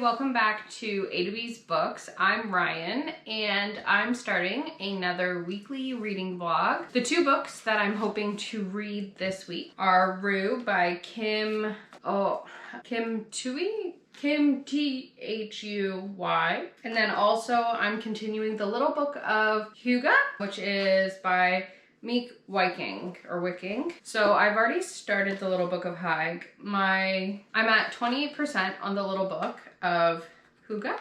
welcome back to A to B's Books. I'm Ryan and I'm starting another weekly reading vlog. The two books that I'm hoping to read this week are Rue by Kim Thuy, and then also I'm continuing The Little Book of Huga, which is by Meek Wiking. So I've already started The Little Book of Hygge. I'm at 28% on The Little Book of Huga.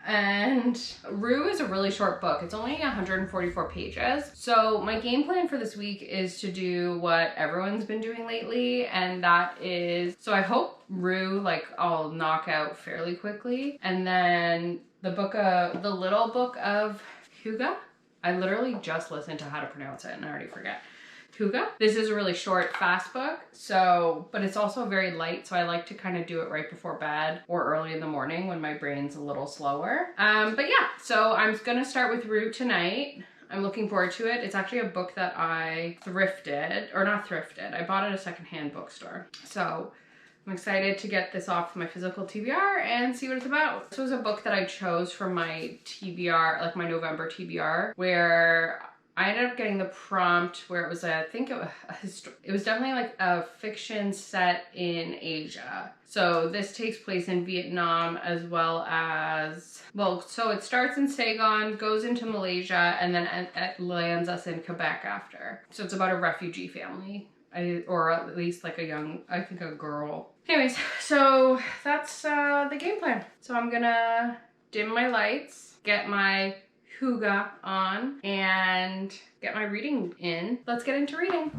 And Rue is a really short book. It's only 144 pages. So my game plan for this week is to do what everyone's been doing lately, and that is, so I hope Rue I'll knock out fairly quickly, and then The Little Book of Huga. I literally just listened to how to pronounce it and I already forget. Huga. This is a really short, fast book, but it's also very light, so I like to kind of do it right before bed or early in the morning when my brain's a little slower. But yeah, so I'm gonna start with Rue tonight. I'm looking forward to it. It's actually a book that I I bought at a secondhand bookstore. So I'm excited to get this off my physical TBR and see what it's about. This was a book that I chose from my TBR, my November TBR, where I ended up getting the prompt where it was, it was definitely a fiction set in Asia. So this takes place in Vietnam as well as, so it starts in Saigon, goes into Malaysia, and then it lands us in Quebec after. So it's about a refugee family. Or at least a girl. Anyways, so that's the game plan. So I'm gonna dim my lights, get my Huga on, and get my reading in. Let's get into reading.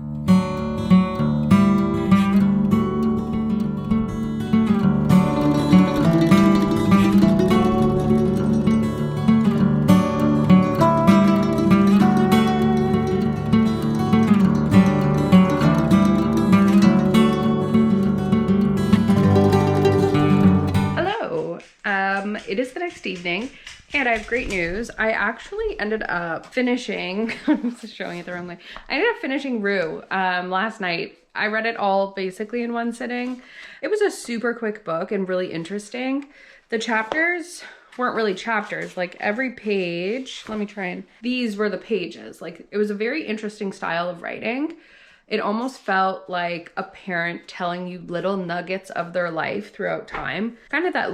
It is the next evening, and I have great news. I actually ended up finishing, I'm showing it the wrong way. I ended up finishing Rue last night. I read it all basically in one sitting. It was a super quick book and really interesting. The chapters weren't really chapters, every page, these were the pages. It was a very interesting style of writing. It almost felt like a parent telling you little nuggets of their life throughout time. Kind of that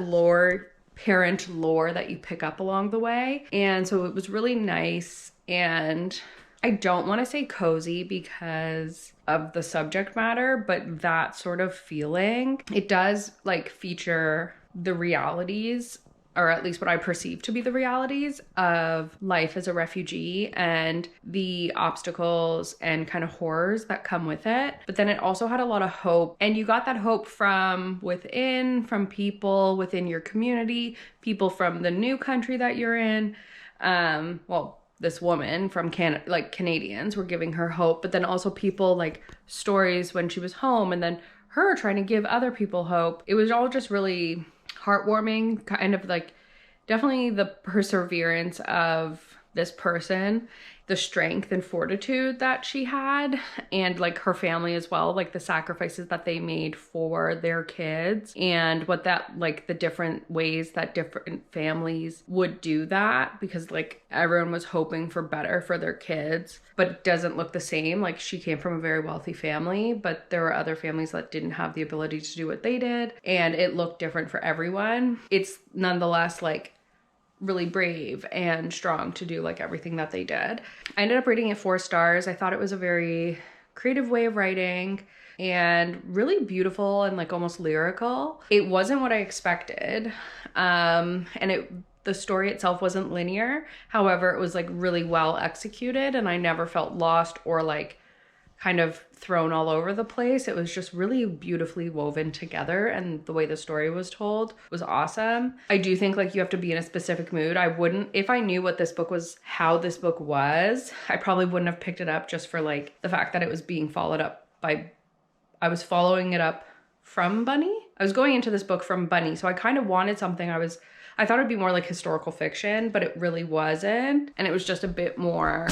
parent lore that you pick up along the way. And so it was really nice. And I don't want to say cozy because of the subject matter, but that sort of feeling. It does feature the realities, or at least what I perceive to be the realities of life as a refugee and the obstacles and kind of horrors that come with it. But then it also had a lot of hope, and you got that hope from within, from people within your community, people from the new country that you're in. This woman from Canada, Canadians were giving her hope, but then also people stories when she was home, and then her trying to give other people hope. It was all just really heartwarming, kind of definitely the perseverance of this person, the strength and fortitude that she had, and her family as well, the sacrifices that they made for their kids, and what that the different ways that different families would do that, because everyone was hoping for better for their kids, but it doesn't look the same. She came from a very wealthy family, but there were other families that didn't have the ability to do what they did, and it looked different for everyone. It's nonetheless really brave and strong to do everything that they did. I ended up rating it 4 stars. I thought it was a very creative way of writing and really beautiful and almost lyrical. It wasn't what I expected. The story itself wasn't linear. However, it was really well executed, and I never felt lost or kind of thrown all over the place. It was just really beautifully woven together, and the way the story was told was awesome. I do think you have to be in a specific mood. If I knew what this book was, how this book was, I probably wouldn't have picked it up just for the fact that it was being followed up by, I was following it up from Bunny. I was going into this book from Bunny, so I kind of wanted something I thought it'd be more historical fiction, but it really wasn't. And it was just a bit more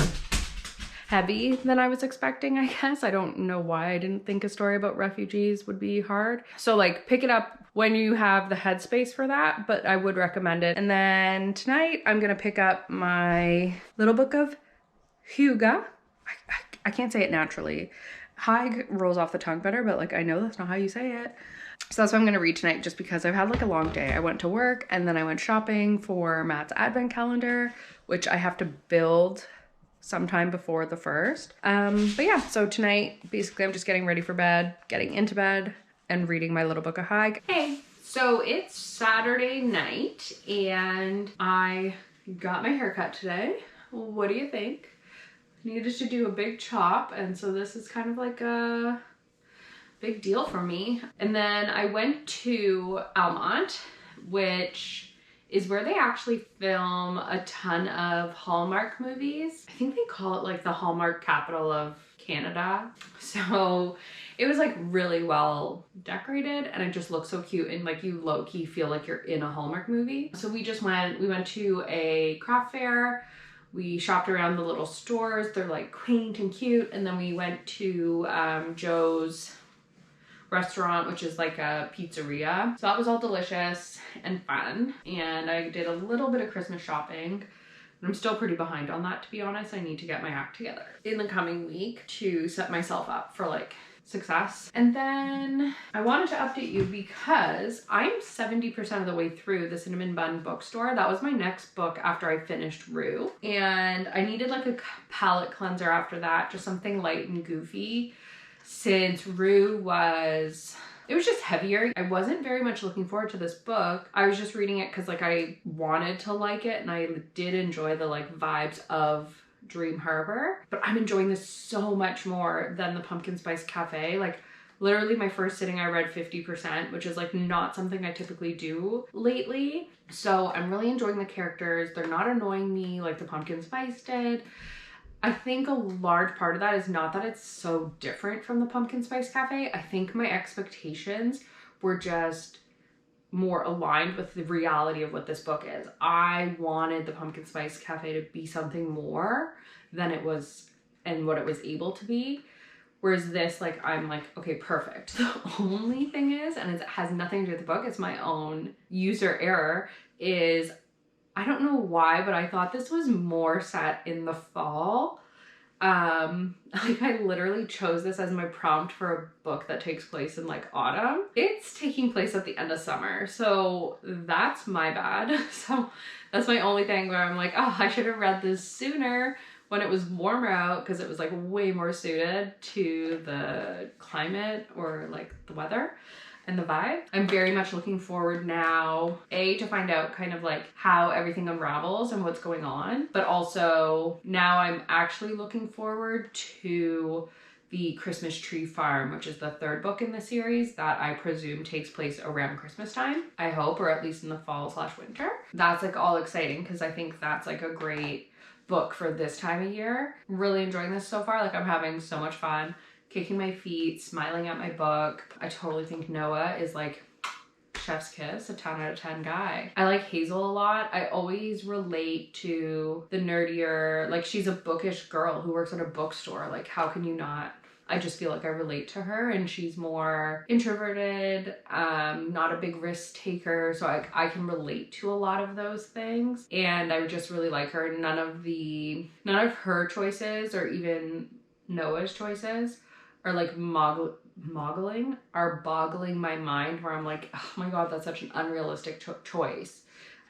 heavy than I was expecting, I guess. I don't know why I didn't think a story about refugees would be hard. So like pick it up when you have the headspace for that, but I would recommend it. And then tonight I'm gonna pick up my little book of Huga. I can't say it naturally. Haig rolls off the tongue better, but like I know that's not how you say it. So that's what I'm gonna read tonight, just because I've had like a long day. I went to work and then I went shopping for Matt's advent calendar, which I have to build sometime before the 1st. But yeah, so tonight, basically I'm just getting ready for bed, getting into bed, and reading my little book of Haig. Hey, so it's Saturday night and I got my haircut today. What do you think? Needed to do a big chop, and so this is kind of like a big deal for me. And then I went to Almont, which is where they actually film a ton of Hallmark movies. I think they call it like the Hallmark capital of Canada. So it was like really well decorated and it just looks so cute, and like you low-key feel like you're in a Hallmark movie. So we went to a craft fair. We shopped around the little stores. They're like quaint and cute. And then we went to Joe's restaurant, which is like a pizzeria. So that was all delicious and fun. And I did a little bit of Christmas shopping. I'm still pretty behind on that, to be honest. I need to get my act together in the coming week to set myself up for like success. And then I wanted to update you because I'm 70% of the way through the Cinnamon Bun bookstore. That was my next book after I finished Rue. And I needed like a palette cleanser after that, just something light and goofy, since Rue was just heavier. I wasn't very much looking forward to this book. I was just reading it because like I wanted to like it, and I did enjoy the like vibes of Dream Harbor, but I'm enjoying this so much more than the Pumpkin Spice Cafe. Like literally my first sitting I read 50%, which is like not something I typically do lately. So I'm really enjoying the characters. They're not annoying me like the Pumpkin Spice did. I think a large part of that is not that it's so different from the Pumpkin Spice Cafe. I think my expectations were just more aligned with the reality of what this book is. I wanted the Pumpkin Spice Cafe to be something more than it was and what it was able to be. Whereas this, like, I'm like, okay, perfect. The only thing is, and it has nothing to do with the book, it's my own user error, is I don't know why, but I thought this was more set in the fall. Like I literally chose this as my prompt for a book that takes place in like autumn. It's taking place at the end of summer, so that's my bad. So that's my only thing where I'm like, oh, I should have read this sooner when it was warmer out, because it was like way more suited to the climate or like the weather and the vibe. I'm very much looking forward now, to find out kind of like how everything unravels and what's going on, but also now I'm actually looking forward to the Christmas Tree Farm, which is the 3rd book in the series that I presume takes place around Christmas time, I hope, or at least in the fall/winter. That's like all exciting because I think that's like a great book for this time of year. Really enjoying this so far. Like I'm having so much fun, kicking my feet, smiling at my book. I totally think Noah is like chef's kiss, a 10 out of 10 guy. I like Hazel a lot. I always relate to the nerdier, like she's a bookish girl who works at a bookstore. Like how can you not? I just feel like I relate to her, and she's more introverted, not a big risk taker. So I can relate to a lot of those things. And I just really like her. None of her choices or even Noah's choices are like boggling my mind, where I'm like, oh my god, that's such an unrealistic choice.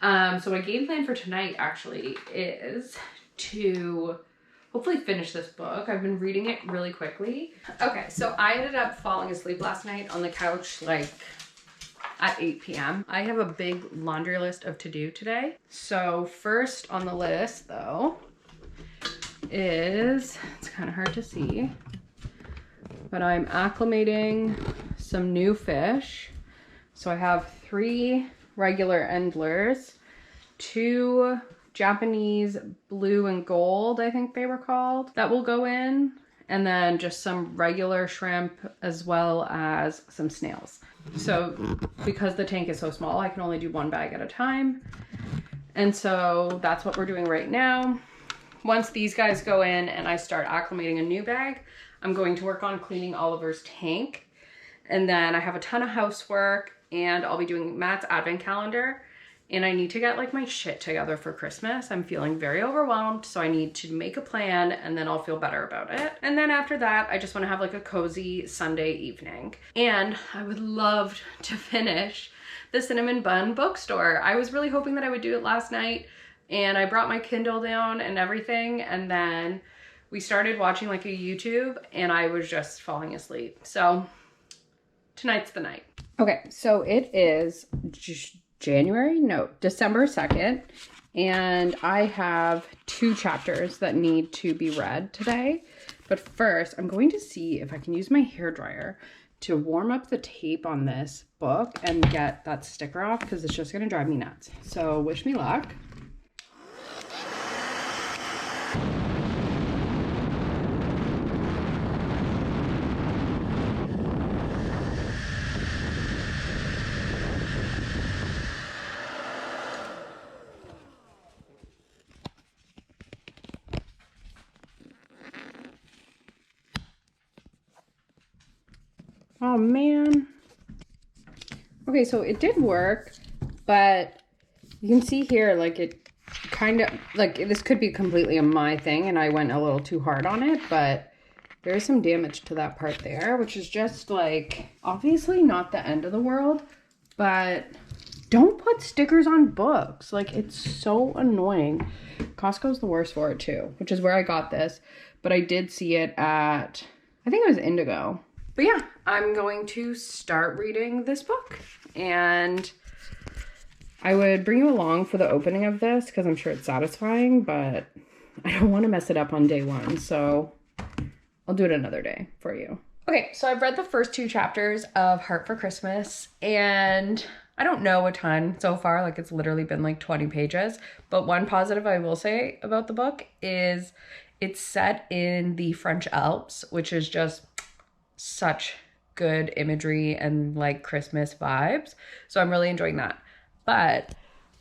So my game plan for tonight actually is to hopefully finish this book. I've been reading it really quickly. Okay, so I ended up falling asleep last night on the couch like at 8 p.m. I have a big laundry list of to do today. So first on the list though is, it's kind of hard to see, but I'm acclimating some new fish. So I have 3 regular endlers, 2 Japanese blue and gold, I think they were called, that will go in, and then just some regular shrimp as well as some snails. So because the tank is so small, I can only do 1 bag at a time. And so that's what we're doing right now. once these guys go in and I start acclimating a new bag, I'm going to work on cleaning Oliver's tank. And then I have a ton of housework and I'll be doing Matt's advent calendar. And I need to get like my shit together for Christmas. I'm feeling very overwhelmed, so I need to make a plan and then I'll feel better about it. And then after that, I just want to have like a cozy Sunday evening. And I would love to finish the Cinnamon Bun bookstore. I was really hoping that I would do it last night, and I brought my Kindle down and everything, and then we started watching like a YouTube and I was just falling asleep. So tonight's the night. Okay, so it is December 2nd, and I have 2 chapters that need to be read today. But first, I'm going to see if I can use my hairdryer to warm up the tape on this book and get that sticker off, because it's just going to drive me nuts. So wish me luck. Oh man. Okay, so it did work, but you can see here, like it kind of, like this could be completely a my thing and I went a little too hard on it, but there's some damage to that part there, which is just like, obviously not the end of the world, but don't put stickers on books. Like, it's so annoying. Costco's the worst for it too, which is where I got this, but I did see it at, I think it was Indigo. But yeah, I'm going to start reading this book, and I would bring you along for the opening of this because I'm sure it's satisfying, but I don't want to mess it up on day one, so I'll do it another day for you. Okay, so I've read the first 2 chapters of Heart for Christmas, and I don't know a ton so far. Like, it's literally been like 20 pages, but one positive I will say about the book is it's set in the French Alps, which is just such good imagery and like Christmas vibes. So I'm really enjoying that. But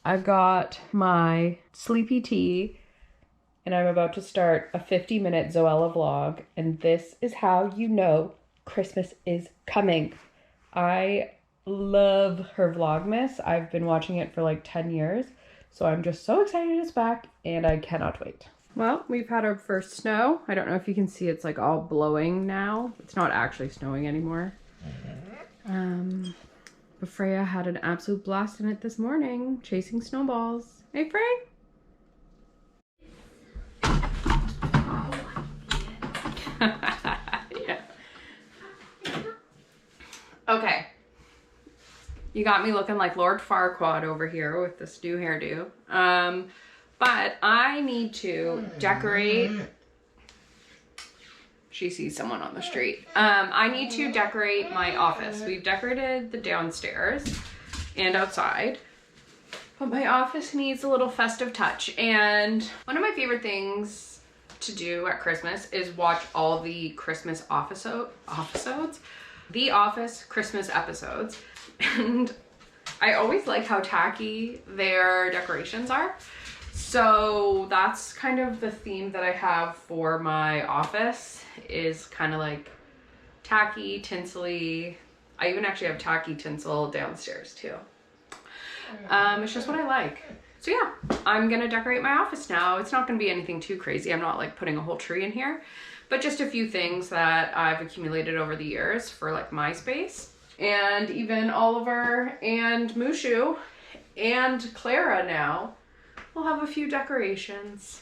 I've got my sleepy tea and I'm about to start a 50-minute Zoella vlog. And this is how you know Christmas is coming. I love her Vlogmas. I've been watching it for like 10 years. So I'm just so excited it's back and I cannot wait. Well, we've had our first snow. I don't know if you can see, it's like all blowing now. It's not actually snowing anymore. But Freya had an absolute blast in it this morning, chasing snowballs. Hey, Frey? Yeah. Okay. You got me looking like Lord Farquaad over here with this new hairdo. But I need to decorate. She sees someone on the street. I need to decorate my office. We've decorated the downstairs and outside, but my office needs a little festive touch. And one of my favorite things to do at Christmas is watch all the Christmas The Office Christmas episodes. And I always like how tacky their decorations are. So that's kind of the theme that I have for my office, is kind of like tacky, tinsely. I even actually have tacky tinsel downstairs too. It's just what I like. So yeah, I'm gonna decorate my office now. It's not gonna be anything too crazy. I'm not like putting a whole tree in here, but just a few things that I've accumulated over the years for like my space. And even Oliver and Mushu and Clara now we'll have a few decorations.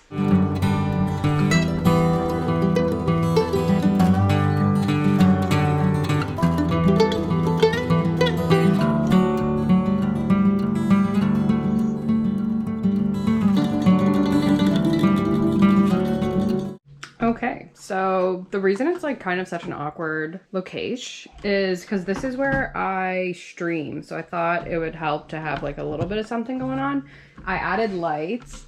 Okay, so the reason it's like kind of such an awkward location is because this is where I stream. So I thought it would help to have like a little bit of something going on. I added lights,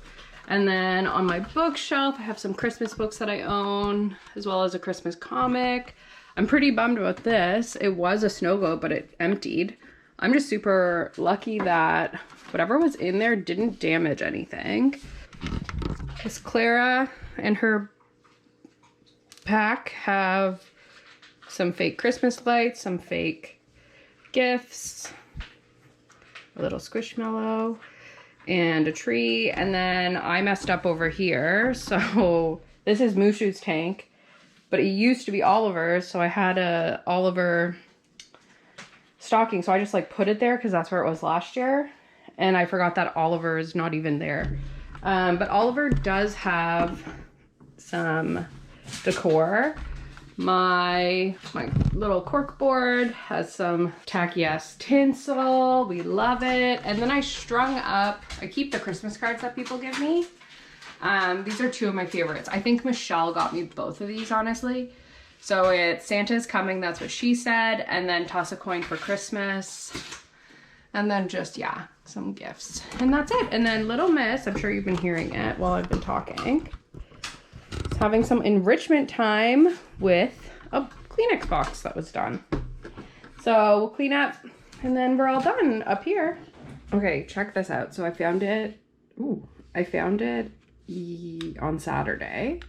and then on my bookshelf, I have some Christmas books that I own, as well as a Christmas comic. I'm pretty bummed about this. It was a snow globe, but it emptied. I'm just super lucky that whatever was in there didn't damage anything. Because Clara and her pack have some fake Christmas lights, some fake gifts, a little squishmallow, and a tree. And then I messed up over here. So this is Mushu's tank, but it used to be Oliver's. So I had a Oliver stocking. So I just like put it there because that's where it was last year. And I forgot that Oliver is not even there. But Oliver does have some decor. My little cork board has some tacky ass tinsel. We love it. And then I strung up, I keep the Christmas cards that people give me. These are two of my favorites. I think Michelle got me both of these, honestly. So it's Santa's coming, that's what she said. And then toss a coin for Christmas. And then just, yeah, some gifts. And that's it. And then Little Miss, I'm sure you've been hearing it while I've been talking, is having some enrichment time with a Kleenex box that was done. So we'll clean up and then we're all done up here. Okay, check this out. So I found it, on Saturday,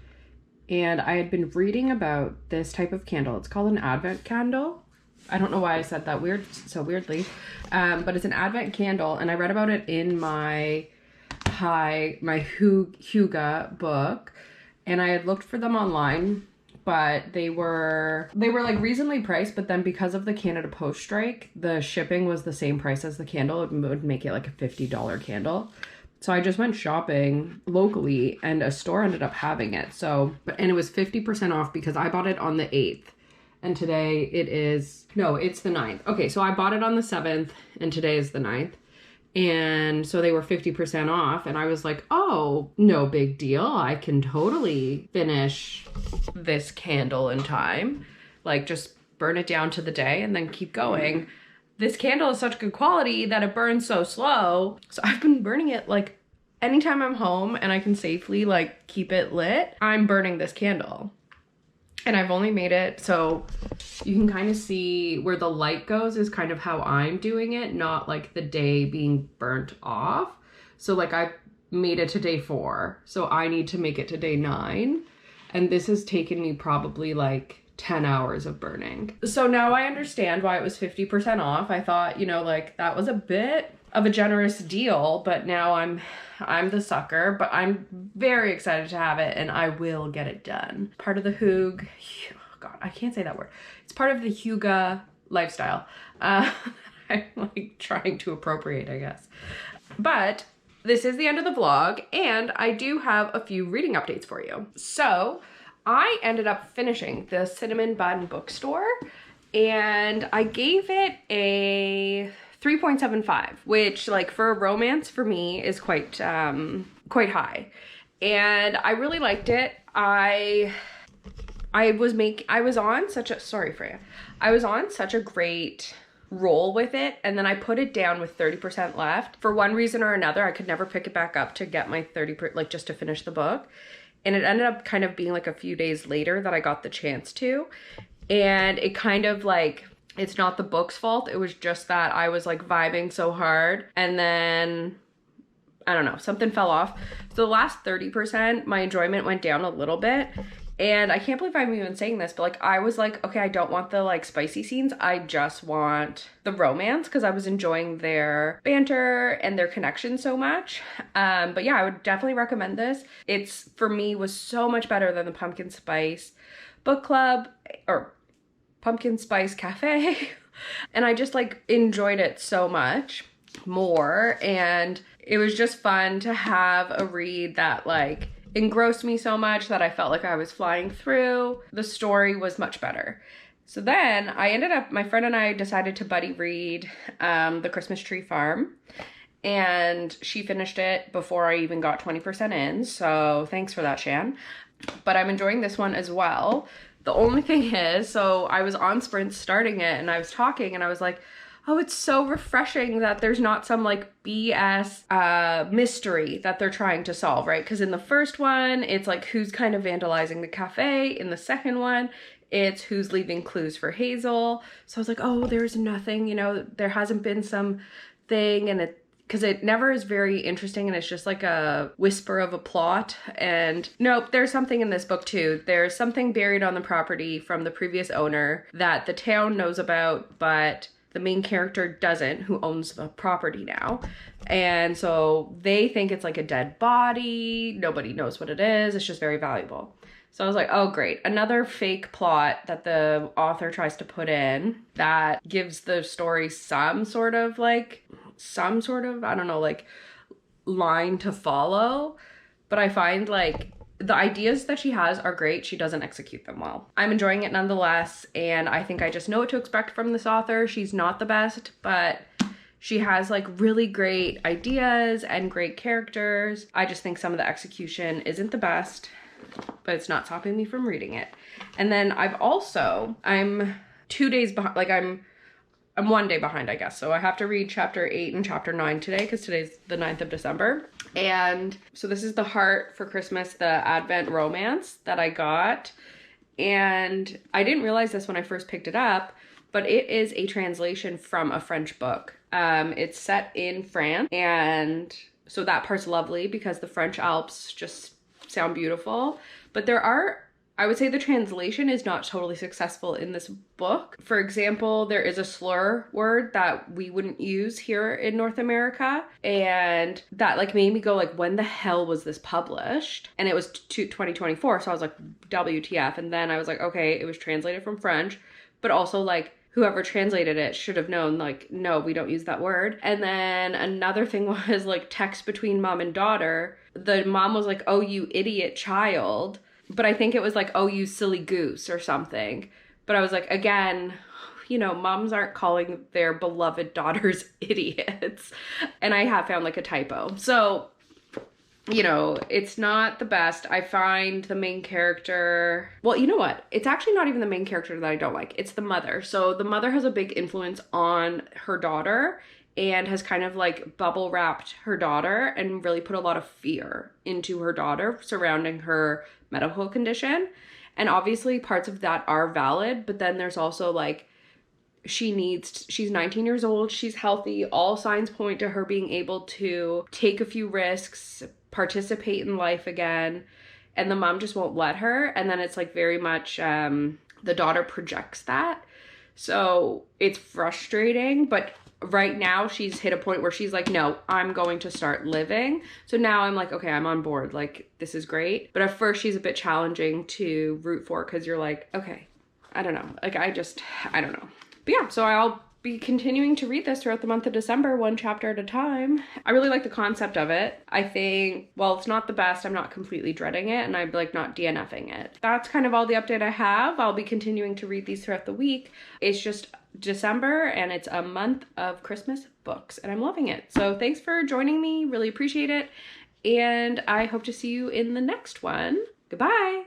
and I had been reading about this type of candle. It's called an Advent candle. I don't know why I said that so weirdly, but it's an Advent candle, and I read about it in my Huga book, and I had looked for them online, but they were like reasonably priced, but then because of the Canada Post strike, the shipping was the same price as the candle. It would make it like a $50 candle. So I just went shopping locally and a store ended up having it. And it was 50% off because I bought it on the 8th. And today it's the 9th. Okay, so I bought it on the 7th and today is the 9th. And so they were 50% off. And I was like, oh, no big deal. I can totally finish this candle in time. Like just burn it down to the day and then keep going. This candle is such good quality that it burns so slow. So I've been burning it like anytime I'm home and I can safely like keep it lit, I'm burning this candle. And I've only made it so you can kind of see where the light goes is kind of how I'm doing it, not like the day being burnt off. So like I made it to day 4, so I need to make it to day 9. And this has taken me probably like 10 hours of burning. So now I understand why it was 50% off. I thought, like that was a bit of a generous deal, but now I'm the sucker, but I'm very excited to have it and I will get it done. Part of the Hug, oh God, I can't say that word. It's part of the Huga lifestyle. I'm like trying to appropriate, I guess. But this is the end of the vlog and I do have a few reading updates for you. So I ended up finishing the Cinnamon Bun Bookstore and I gave it a 3.75, which like for a romance for me is quite high. And I really liked it. I was on such a great roll with it, and then I put it down with 30% left. For one reason or another, I could never pick it back up to get my 30%, like just to finish the book. And it ended up kind of being like a few days later that I got the chance to. And it kind of like, it's not the book's fault. It was just that I was like vibing so hard. And then, I don't know, something fell off. So the last 30%, my enjoyment went down a little bit. And I can't believe I'm even saying this, but like I was like, okay, I don't want the like spicy scenes. I just want the romance because I was enjoying their banter and their connection so much. But yeah, I would definitely recommend this. It's, for me, was so much better than the Pumpkin Spice Book Club or Pumpkin Spice Cafe. And I just like enjoyed it so much more. And it was just fun to have a read that like engrossed me so much that I felt like I was flying through. The story was much better. So then I ended up, my friend and I decided to buddy read The Christmas Tree Farm. And she finished it before I even got 20% in. So thanks for that, Shan. But I'm enjoying this one as well. The only thing is, so I was on Sprint starting it and I was talking and I was like, oh, it's so refreshing that there's not some like BS mystery that they're trying to solve, right? Because in the first one, it's like who's kind of vandalizing the cafe. In the second one, it's who's leaving clues for Hazel. So I was like, oh, there's nothing, there hasn't been some thing. And because it never is very interesting and it's just like a whisper of a plot. And nope, there's something in this book too. There's something buried on the property from the previous owner that the town knows about, but the main character doesn't, who owns the property now. And so they think it's like a dead body. Nobody knows what it is. It's just very valuable. So I was like, oh, great. Another fake plot that the author tries to put in that gives the story some sort of, I don't know, like line to follow. But I find like the ideas that she has are great. She doesn't execute them well. I'm enjoying it nonetheless. And I think I just know what to expect from this author. She's not the best, but she has like really great ideas and great characters. I just think some of the execution isn't the best, but it's not stopping me from reading it. And then I'm 2 days behind, like I'm 1 day behind, I guess. So I have to read chapter 8 and chapter 9 today because today's the 9th of December. And so this is the Heart for Christmas, the Advent romance that I got. And I didn't realize this when I first picked it up, but it is a translation from a French book. It's set in France. And so that part's lovely because the French Alps just sound beautiful. But I would say the translation is not totally successful in this book. For example, there is a slur word that we wouldn't use here in North America. And that like made me go like, when the hell was this published? And it was 2024. So I was like, WTF. And then I was like, okay, it was translated from French, but also like whoever translated it should have known, like, no, we don't use that word. And then another thing was like text between mom and daughter. The mom was like, oh, you idiot child. But I think it was like, oh, you silly goose or something. But I was like, again, you know, moms aren't calling their beloved daughters idiots. And I have found like a typo. So, you know, it's not the best. I find the main character, well, you know what? It's actually not even the main character that I don't like. It's the mother. So the mother has a big influence on her daughter and has kind of like bubble wrapped her daughter and really put a lot of fear into her daughter surrounding her medical condition. And obviously parts of that are valid, but then there's also like, she's 19 years old, she's healthy, all signs point to her being able to take a few risks, participate in life again, and the mom just won't let her. And then it's like very much the daughter projects that. So it's frustrating, but right now she's hit a point where she's like, no, I'm going to start living. So now I'm like, okay, I'm on board. Like, this is great. But at first she's a bit challenging to root for because you're like, okay, I don't know. Like, I don't know. But yeah, so I'll be continuing to read this throughout the month of December, one chapter at a time. I really like the concept of it. I think, while it's not the best, I'm not completely dreading it, and I'm like not DNFing it. That's kind of all the update I have. I'll be continuing to read these throughout the week. It's just December and it's a month of Christmas books and I'm loving it. So thanks for joining me. Really appreciate it. And I hope to see you in the next one. Goodbye.